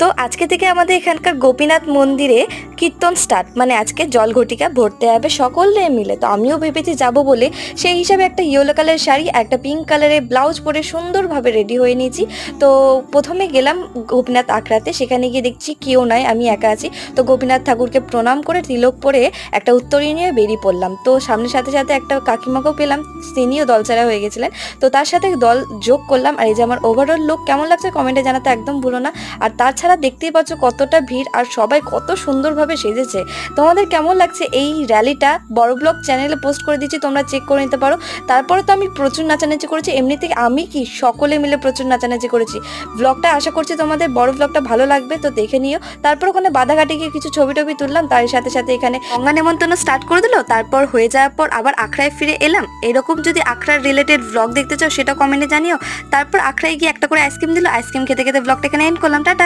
তো আজকে থেকে আমাদের এখানকার গোপীনাথ মন্দিরে কীর্তন স্টার্ট, মানে আজকে জল ঘটিকা ভরতে হবে সকলে মিলে। তো আমিও ভেবেছি যাব বলে, সেই হিসাবে একটা ইয়েলো কালারের শাড়ি, একটা পিঙ্ক কালারের ব্লাউজ পরে সুন্দরভাবে রেডি হয়ে নিয়েছি। তো প্রথমে গেলাম গোপীনাথ আখড়াতে, সেখানে গিয়ে দেখছি কেউ নয়, আমি একা আছি। তো গোপীনাথ ঠাকুরকে প্রণাম করে তিলক পরে একটা উত্তরী নিয়ে বেরিয়ে পড়লাম। তো সামনের সাথে সাথে একটা কাকিমাকেও পেলাম, তিনিও দলছাড়া হয়ে গেছিলেন। তো তার সাথে দল যোগ করলাম। আর এই যে আমার ওভারঅল লুক কেমন লাগছে কমেন্টে জানাতে একদম ভুলো না। আর তাছাড়া দেখতেই পাচ্ছ কতটা ভিড় আর সবাই কত সুন্দরভাবে সেজেছে। তোমাদের কেমন লাগছে এই র্যালিটা? বড় ব্লগ চ্যানেলে পোস্ট করে দিচ্ছি, তোমরা চেক করে নিতে পারো। তারপরে তো আমি প্রচুর নাচানাচি করেছি, এমনিতে আমি কি সকলে মিলে প্রচুর নাচানাচি করেছি। ব্লগটা আশা করছি তোমাদের বড় ব্লগটা ভালো লাগবে, তো দেখে নিও। তারপর ওখানে বাধাঘাটে গিয়ে কিছু ছবি টবি তুললাম, তার সাথে সাথে এখানে গঙ্গা নেমন্তন্ন স্টার্ট করে দিল। তারপর হয়ে যাওয়ার পর আবার আখড়ায় ফিরে এলাম। এরকম যদি আখড়ার রিলেটেড ব্লগ দেখতে চাও সেটা কমেন্টে জানিও। তারপর আখড়ায় গিয়ে একটা করে আইসক্রিম দিল, আইসক্রিম খেতে খেতে ব্লগটা এখানে এন্ড করলাম। টাটা।